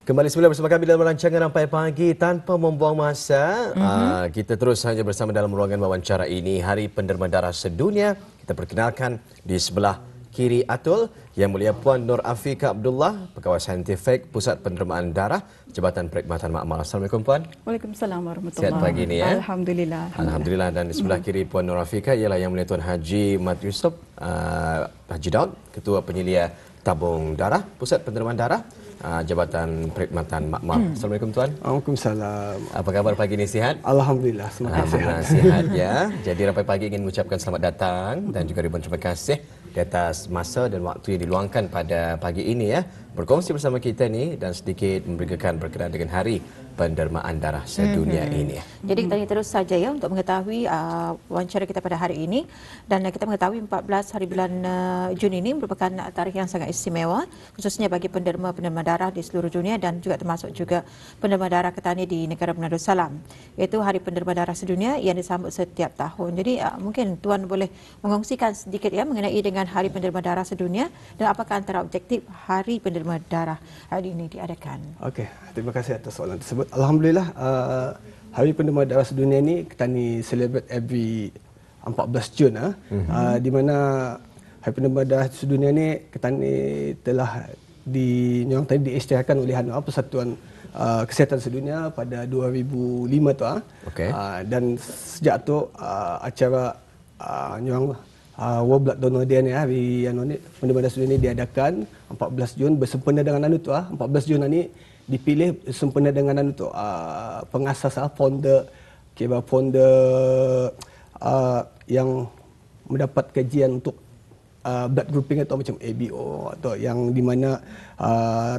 Kembali semula bersama kami dalam rancangan Rampai Pagi. Tanpa membuang masa, kita terus saja bersama dalam ruangan wawancara ini. Hari Penderma Darah Sedunia. Kita perkenalkan di sebelah kiri Atul, Yang Mulia Puan Nur Afika Abdullah, Pegawai Saintifik Pusat Pendermaan Darah, Jabatan Perkhidmatan Makmal. Assalamualaikum Puan. Waalaikumsalam warahmatullahi. Sihat pagi ni ya. Alhamdulillah. Alhamdulillah. Dan di sebelah kiri Puan Nur Afika ialah Yang Mulia Tuan Haji Mat Yusof Haji Daud, Ketua Penyelia Tabung Darah, Pusat Pendermaan Darah, Jabatan Perkhidmatan Makmal. Assalamualaikum Tuan. Waalaikumsalam. Apa khabar pagi ini, sihat? Alhamdulillah, semakin Alhamdulillah sihat ya. Jadi Rampai Pagi ingin mengucapkan selamat datang dan juga ribuan terima kasih di atas masa dan waktu yang diluangkan pada pagi ini ya. Berkongsi bersama kita ni dan sedikit memberikan berkenaan dengan Hari Pendermaan Darah Sedunia ini. Jadi kita terus saja ya untuk mengetahui wawancara kita pada hari ini, dan kita mengetahui 14 hari bulan Jun ini merupakan tarikh yang sangat istimewa khususnya bagi penderma-penderma darah di seluruh dunia dan juga termasuk juga penderma darah Ketani di negara Darussalam, iaitu Hari Penderma Darah Sedunia yang disambut setiap tahun. Jadi mungkin Tuan boleh mengongsikan sedikit ya mengenai dengan Hari Penderma Darah Sedunia dan apakah antara objektif Hari Penderma Darah hari ini diadakan. Okey, terima kasih atas soalan tersebut. Alhamdulillah, Hari Penderma Darah Sedunia ini Ketani celebrate every 14 Jun di mana Hari Penderma Darah Sedunia ini Ketani telah diisytiharkan oleh Persatuan Kesihatan Sedunia pada 2005 tu. Okey. Dan sejak tu acara World Blood Donor Day ni, Hari Penderma Darah Sedunia ini diadakan 14 Jun bersempena dengan 14 Jun ni dipilih sempena dengan pengasas founder yang mendapat kajian untuk blood grouping atau macam ABO, atau yang di mana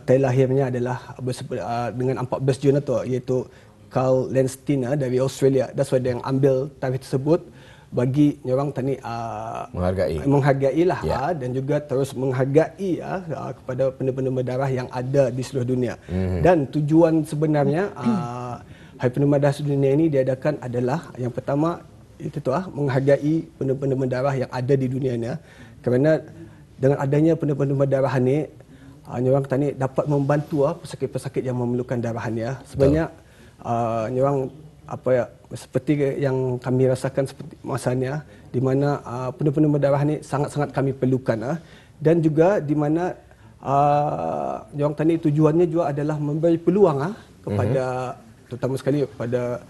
tarikh lahirnya adalah dengan 14 Jun iaitu Carl Landstein dari Australia. That's why dia yang ambil tarikh tersebut bagi orang tani menghargai lah dan juga terus menghargai kepada penderma darah yang ada di seluruh dunia. Dan tujuan sebenarnya Hari Penderma Darah Sedunia ini diadakan adalah yang pertama itu menghargai penderma darah yang ada di dunia ni, kerana dengan adanya penderma darah ni orang tani dapat membantu pesakit-pesakit yang memerlukan darah ni. Sebenarnya orang seperti yang kami rasakan seperti masanya di mana penderma darah ni sangat-sangat kami perlukan, dan juga di mana orang tani tujuannya juga adalah memberi peluang kepada terutama sekali kepada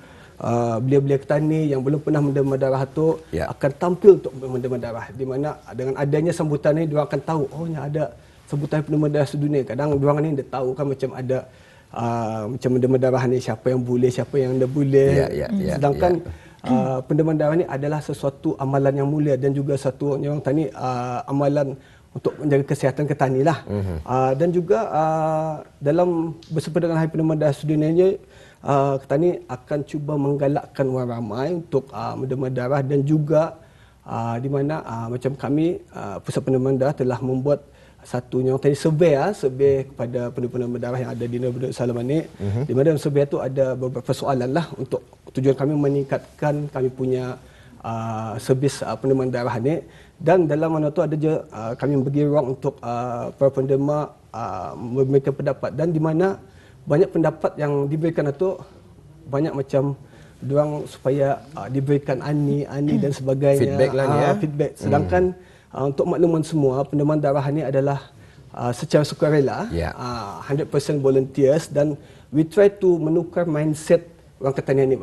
belia-belia Ketani yang belum pernah menderma darah tu akan tampil untuk menderma darah, di mana dengan adanya sambutan ni diorang akan tahu ada sambutan penderma darah sedunia. Kadang diorang ni dah tahu kan macam ada macam penderma darah ni siapa yang boleh, siapa yang tidak boleh. Sedangkan penderma darah ni adalah sesuatu amalan yang mulia dan juga satu orang tani amalan untuk menjaga kesihatan Ketani lah. Dan juga dalam bersempena dengan Hari Penderma Darah Sedunia ni, Ketani akan cuba menggalakkan orang ramai untuk menderma darah, dan juga di mana macam kami Pusat Pendermaan Darah telah membuat satu yang tadi survey kepada penderma darah yang ada di negara Darussalam ni, di mana dalam survey tu ada beberapa soalan lah untuk tujuan kami meningkatkan kami punya servis pendermaan darah ni. Dan dalam mana tu ada je kami bagi ruang untuk para penderma memberikan pendapat, dan di mana banyak pendapat yang diberikan itu banyak macam diorang supaya diberikan ani dan sebagainya, feedback lah ni feedback. Sedangkan untuk makluman semua, pendermaan darah ni adalah secara sukarela, 100% volunteers, dan we try to menukar mindset orang Ketani ni.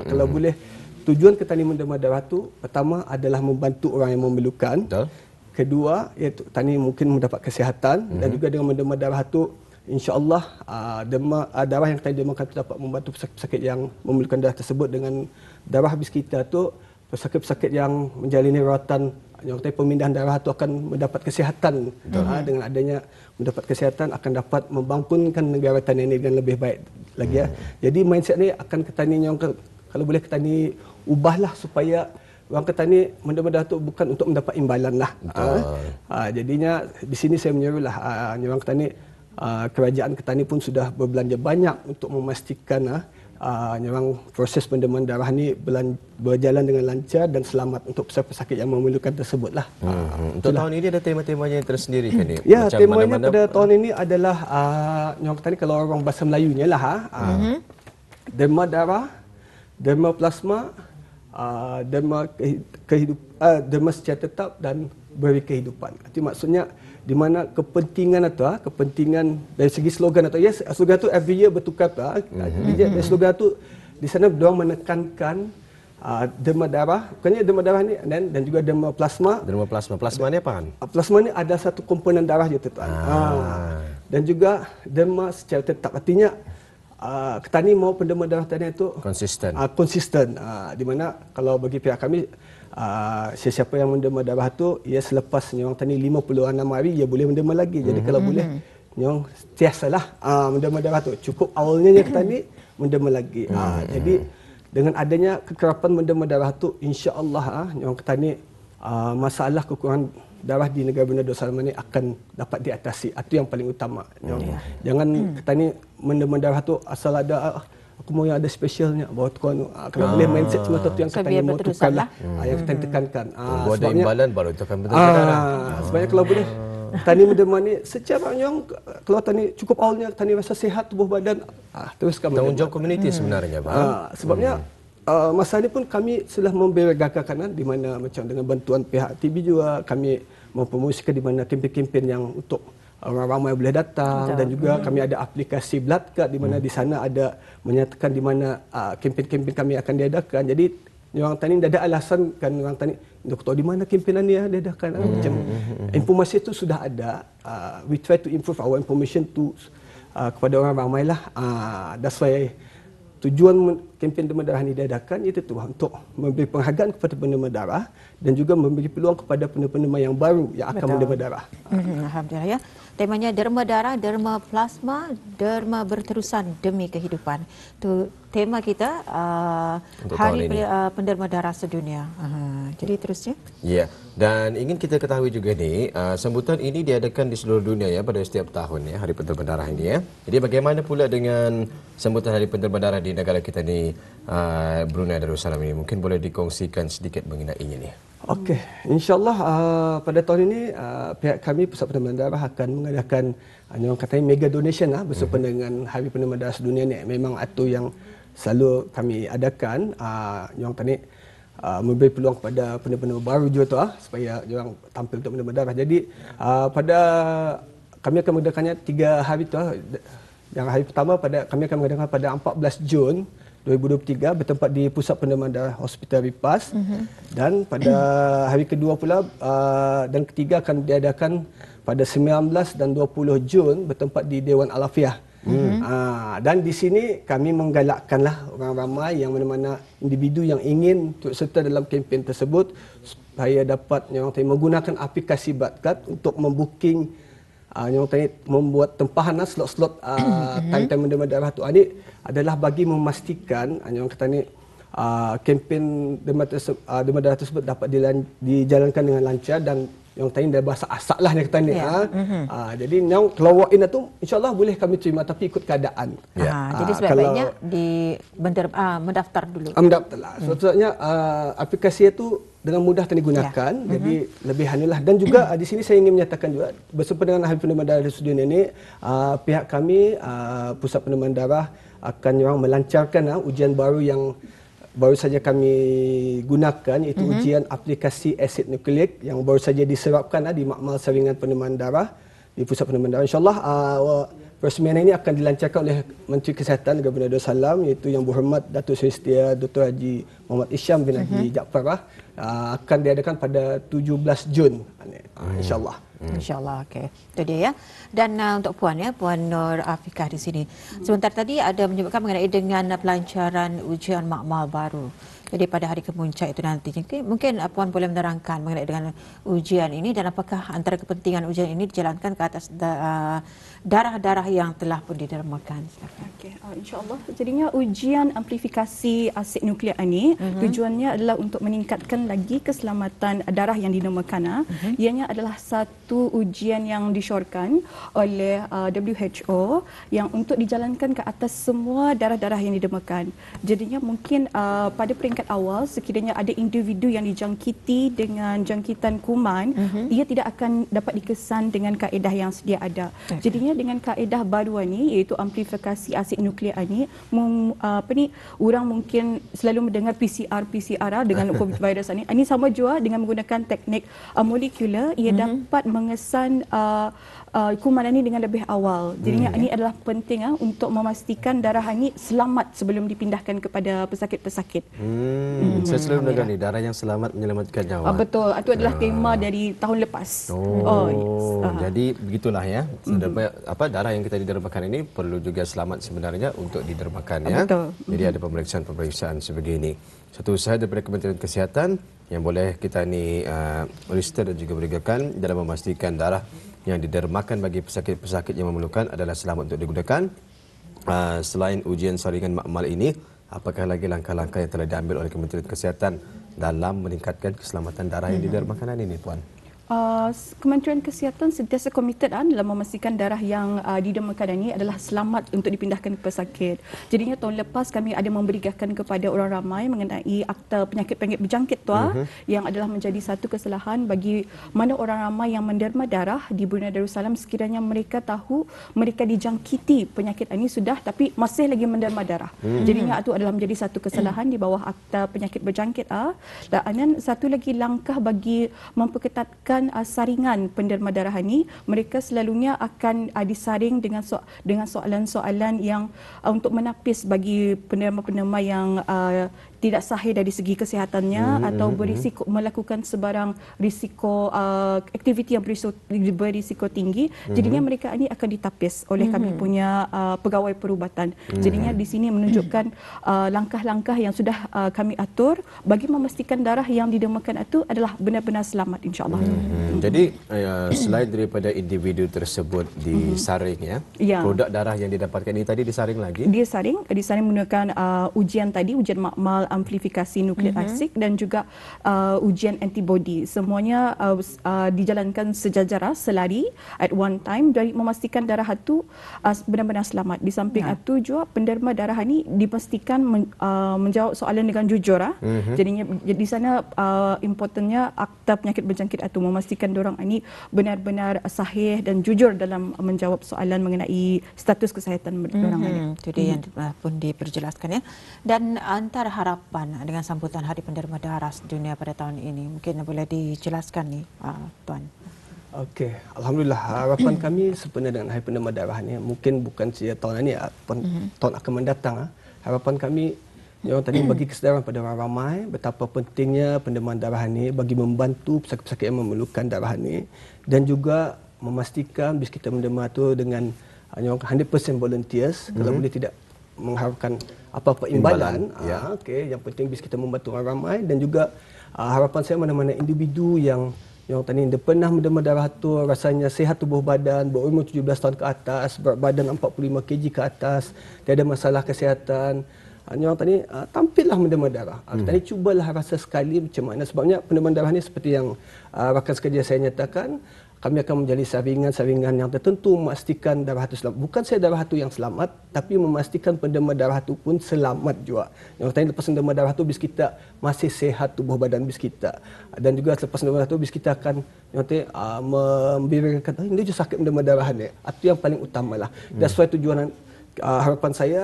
Kalau boleh, tujuan Ketani menderma darah tu pertama adalah membantu orang yang memerlukan. Betul. Kedua, iaitu Ketani mungkin mendapat kesihatan, dan juga dengan menderma darah tu insya-Allah darah yang Ketani dermakan tu dapat membantu pesakit-pesakit yang memerlukan darah tersebut. Dengan darah habis kita tu, pesakit-pesakit yang menjalani rawatan yang pemindahan darah itu akan mendapat kesihatan. Dengan adanya mendapat kesihatan akan dapat membangunkan negara Ketani ini dengan lebih baik lagi. Jadi mindset ni akan Ketani yang kalau boleh Ketani ubahlah supaya orang Ketani menderma darah itu bukan untuk mendapat imbalan lah. Jadinya di sini saya menyuruhlah orang Ketani, kerajaan Ketani pun sudah berbelanja banyak untuk memastikan memang proses pendermaan darah ni berjalan dengan lancar dan selamat untuk pesakit yang memerlukan tersebutlah. Untuk tahun ini ada tema-temanya yang tersendiri kan ni? Ya, temanya pada tahun ini adalah yang tadi kalau orang bahasa Melayunya lah derma darah, derma plasma, derma secara tetap dan beri kehidupan. Itu maksudnya di mana kepentingan kepentingan dari segi slogan slogan tu every year bertukar slogan tu di sana diorang menekankan derma darah, bukannya derma darah ni dan juga derma plasma. Derma plasma. Plasma ni apa? Plasma ni ada satu komponen darah je tuan. Dan juga derma secara tetap, artinya petani mau penderma darah tadi itu konsisten. Di mana kalau bagi pihak kami sesiapa yang menderma darah tu selepas nyawang tani 56 hari ia boleh menderma lagi. Jadi kalau boleh nyawang sentiasalah menderma darah tu. Cukup awalnya petani menderma lagi. Jadi dengan adanya kekerapan menderma darah tu, insya-Allah nyawang petani masalah kekurangan darah di negara Brunei Darussalam ini akan dapat diatasi. Itu yang paling utama. Jangan petani menderma darah tu asal ada aku mau yang ada spesialnya bahawa tuan kalau boleh mindset semua tu yang petani mau tukarlah, yang petani tekankan. Buat ada imbalan baru tekan betul-betul. Sebenarnya kalau boleh petani menderma ni secara yang kalau petani cukup awalnya petani rasa sihat tubuh badan teruskan tanggungjawab komuniti sebenarnya sebabnya masa ini pun kami sudah memberi gagakan di mana macam dengan bantuan pihak TV juga kami mempromosikan di mana kempen-kempen yang untuk orang ramai boleh datang. Betul. Dan juga kami ada aplikasi Blood Card di mana di sana ada menyatakan di mana kempen-kempen kami akan diadakan. Jadi orang tani tidak ada alasan kan orang tani untuk tahu di mana kempenan ni diadakan. Macam informasi itu sudah ada. We try to improve our information to kepada orang ramai lah. That's why tujuan kempen derma darah ini diadakan iaitu untuk memberi penghargaan kepada penderma darah dan juga memberi peluang kepada penderma yang baru yang akan menderma darah. Alhamdulillah ya. Temanya derma darah, derma plasma, derma berterusan demi kehidupan. Itu tema kita Hari Penderma Darah Sedunia. Jadi terusnya. Ya, dan ingin kita ketahui juga ni sambutan ini diadakan di seluruh dunia ya pada setiap tahun ya Hari Penderma Darah ini ya. Jadi bagaimana pula dengan sambutan Hari Penderma Darah di negara kita ni Brunei Darussalam ini? Mungkin boleh dikongsikan sedikit mengenainya ni. Okey, insyaAllah pada tahun ini pihak kami Pusat Pendermaan Darah akan mengadakan yang katanya mega donation bersempena dengan Hari Penderma Darah Sedunia ni. Memang itu yang selalu kami adakan yang tadi memberi peluang kepada penderma baru juga tu supaya orang tampil untuk menderma darah. Jadi pada kami akan mengadakannya 3 hari tu. Yang hari pertama kami akan mengadakan pada 14 Jun 2023 bertempat di Pusat Pendermaan Darah Hospital Ripas dan pada hari kedua pula dan ketiga akan diadakan pada 19 dan 20 Jun bertempat di Dewan Al-Afiah. Dan di sini kami menggalakkanlah orang ramai yang mana-mana individu yang ingin turut serta dalam kempen tersebut supaya dapat menggunakan aplikasi Blood Card untuk membooking yang tadi membuat tempahan slot-slot time-time menderma darah tu. Ini adalah bagi memastikan yang kata ni kempen derma darah tersebut dapat dijalankan dengan lancar dan yang tadi dah bahasa asak lah yang kata ni. Jadi yang kalau walk in tu insyaAllah boleh kami terima tapi ikut keadaan. Jadi sebaiknya mendaftar dulu. Mendaftar lah. Sebabnya aplikasi itu dengan mudah digunakan. Jadi lebih hanulah. Dan juga di sini saya ingin menyatakan juga bersama dengan Hari Pendermaan Darah Sedunia ini pihak kami Pusat Pendermaan Darah akan melancarkan ujian baru yang baru saja kami gunakan iaitu ujian aplikasi asid nukleik yang baru saja diserapkan di Makmal Saringan Pendermaan Darah di Pusat Pendermaan Darah. InsyaAllah peresmian ini akan dilancarkan oleh Menteri Kesihatan Negara Brunei Darussalam iaitu Yang Berhormat Datuk Seri Setia Dr. Haji Muhammad Isham bin Haji Jaafar akan diadakan pada 17 Jun insyaAllah. InsyaAllah, okey. Itu dia ya. Dan untuk Puan Nur Afiqah di sini. Sebentar tadi ada menyebutkan mengenai dengan pelancaran ujian makmal baru. Jadi pada hari kemuncak itu nanti mungkin Puan boleh menerangkan mengenai dengan ujian ini dan apakah antara kepentingan ujian ini dijalankan ke atas darah-darah yang telah pun didermakan. Okey, insya-Allah jadinya ujian amplifikasi asid nukleik ini Tujuannya adalah untuk meningkatkan lagi keselamatan darah yang dinamakan. Ianya adalah satu ujian yang disyorkan oleh WHO yang untuk dijalankan ke atas semua darah-darah yang dinamakan. Jadinya mungkin pada peringkat awal sekiranya ada individu yang dijangkiti dengan jangkitan kuman, ia tidak akan dapat dikesan dengan kaedah yang sedia ada. Jadinya dengan kaedah baru ini, iaitu amplifikasi asid nuklear ini, orang mungkin selalu mendengar PCR dengan COVID virus ini. Ini sama juga dengan menggunakan teknik molekular, ia dapat mengesan kuman ini dengan lebih awal. Jadinya ini adalah penting untuk memastikan darah ini selamat sebelum dipindahkan kepada pesakit-pesakit. Saya selalu mendengar ni, darah yang selamat menyelamatkan nyawa. Betul, itu adalah tema dari tahun lepas. Jadi begitulah ya. Darah yang kita didermakan ini perlu juga selamat sebenarnya untuk didermakan ya. Betul. Jadi ada pemeriksaan sebegini. Satu usaha daripada Kementerian Kesihatan yang boleh kita ni register dan juga berikan dalam memastikan darah yang didermakan bagi pesakit-pesakit yang memerlukan adalah selamat untuk digunakan. Selain ujian saringan makmal ini, apakah lagi langkah-langkah yang telah diambil oleh Kementerian Kesihatan dalam meningkatkan keselamatan darah yang didermakan ini, Puan? Kementerian Kesihatan sentiasa komited dalam memastikan darah yang didermakan ini adalah selamat untuk dipindahkan ke pesakit. Jadinya tahun lepas kami ada memberikan kepada orang ramai mengenai akta penyakit-penyakit berjangkit yang adalah menjadi satu kesalahan bagi mana orang ramai yang menderma darah di Brunei Darussalam sekiranya mereka tahu mereka dijangkiti penyakit ini sudah tapi masih lagi menderma darah. Jadinya itu adalah menjadi satu kesalahan di bawah akta penyakit berjangkit. Dan satu lagi langkah bagi memperketatkan saringan penderma darah ini, mereka selalunya akan disaring dengan soalan-soalan yang untuk menapis bagi penderma-penderma yang tidak sahih dari segi kesihatannya atau berisiko melakukan sebarang risiko aktiviti yang berisiko tinggi. Jadinya mereka ini akan ditapis oleh kami punya pegawai perubatan. Jadinya di sini menunjukkan langkah-langkah yang sudah kami atur bagi memastikan darah yang didermakan itu adalah benar-benar selamat, insya-Allah. Jadi selain daripada individu tersebut disaring produk darah yang didapatkan ini tadi disaring lagi? Disaring menggunakan ujian makmal amplifikasi nukleik asid dan juga ujian antibody. Semuanya dijalankan sejajar selari at one time dari memastikan darah itu benar-benar selamat. Di samping itu juga penderma darah ini dipastikan menjawab soalan dengan jujur. Jadinya di sana importantnya akta penyakit berjangkit itu memastikan diorang ini benar-benar sahih dan jujur dalam menjawab soalan mengenai status kesihatan diorang ini. Itu dia yang pun diperjelaskan ya. Dan antara harapan dengan sambutan Hari Penderma Darah Sedunia pada tahun ini, mungkin boleh dijelaskan nih, Tuan. Okey, alhamdulillah harapan kami sebenarnya dengan Hari Penderma Darah ni mungkin bukan saja tahun ini, tahun akan mendatang. Harapan kami yang tadi bagi kesedaran pada orang ramai betapa pentingnya pendermaan darah ini bagi membantu pesakit-pesakit yang memerlukan darah ini dan juga memastikan bis kita menderma itu dengan 100% volunteers, kalau boleh tidak mengharapkan apa-apa imbalan. Okey, yang penting bis kita membantu orang ramai dan juga harapan saya mana-mana individu yang tadi pernah menderma darah tu rasanya sihat tubuh badan, berumur 17 tahun ke atas, berat badan 45 kg ke atas, tiada masalah kesihatan. Yang tadi tampillah menderma darah. Tadi cubalah rasa sekali macam mana, sebabnya pendermaan darah ni seperti yang rakan sekerja saya nyatakan, kami akan menjadi saringan yang tertentu memastikan darah itu selamat. Bukan saya darah itu yang selamat, tapi memastikan penderma darah itu pun selamat juga. Yang tadi lepas penderma darah itu bis kita masih sehat tubuh badan bis kita. Dan juga selepas penderma darah itu bis kita akan memberikan ini je sakit penderma darah ni. Itu yang paling utamalah. That's why tujuan harapan saya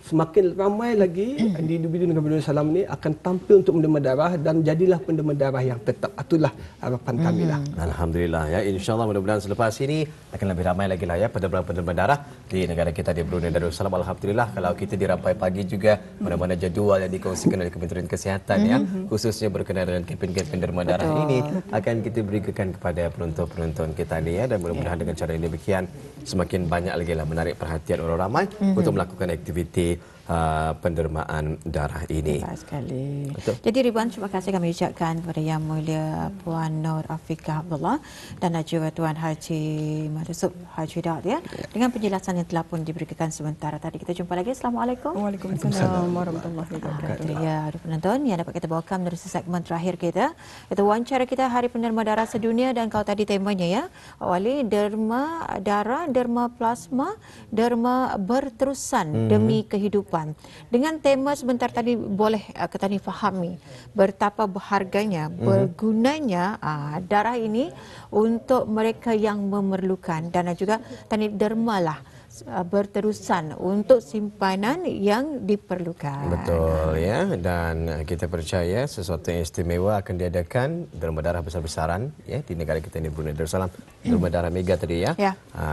semakin ramai lagi individu negara Brunei Darussalam ini akan tampil untuk menderma darah dan jadilah penderma darah yang tetap. Itulah harapan kami lah. Alhamdulillah ya, insya-Allah mudah-mudahan selepas ini akan lebih ramai lagi lah ya penderma darah di negara kita di Brunei Darussalam. Alhamdulillah kalau kita di Rampai Pagi juga mana-mana jadual yang dikongsikan oleh Kementerian Kesihatan ya, khususnya berkenaan dengan kempen-kempen derma darah ini akan kita berikan kepada penonton-penonton kita ni ya, dan mudah-mudahan dengan cara ini demikian semakin banyak lagi lah menarik perhatian orang ramai untuk melakukan aktiviti pendermaan darah ini. Baik sekali. Betul. Jadi ribuan terima kasih kami ucapkan kepada Yang Mulia Puan Nur Afiqah Abdullah dan juga Tuan Haji Mahdusub Haji Daud ya, dengan penjelasan yang telah pun diberikan sementara tadi. Kita jumpa lagi. Assalamualaikum. Waalaikumsalam warahmatullahi wabarakatuh. Ya, ada penonton yang dapat kita bawakan menerusi segmen terakhir kita. Itu wawancara kita Hari Penderma Darah Sedunia, dan kalau tadi temanya ya, awali derma darah, derma plasma, derma berterusan demi kehidupan. Dengan tema sebentar tadi boleh kita ni fahami betapa berharganya, bergunanya darah ini untuk mereka yang memerlukan, dan juga tadi derma lah berterusan untuk simpanan yang diperlukan. Betul ya, dan kita percaya sesuatu yang istimewa akan diadakan derma darah besar-besaran ya di negara kita ini, Brunei Darussalam. Derma darah mega tadi ya.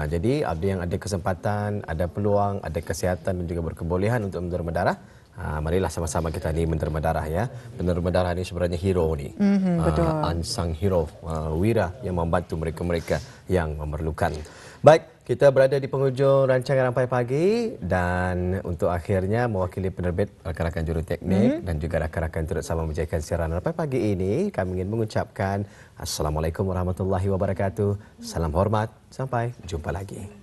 Jadi ada yang ada kesempatan, ada peluang, ada kesihatan dan juga berkebolehan untuk menderma darah. Marilah sama-sama kita ni menderma darah ya. Penderma darah ni sebenarnya hero ni. Betul. Unsung hero, wira yang membantu mereka-mereka yang memerlukan. Baik, kita berada di penghujung rancangan Rampai Pagi, dan untuk akhirnya mewakili penerbit, rakan-rakan juruteknik dan juga rakan-rakan turut sama menjayakan siaran Rampai Pagi ini, kami ingin mengucapkan Assalamualaikum warahmatullahi wabarakatuh. Salam hormat, sampai jumpa lagi.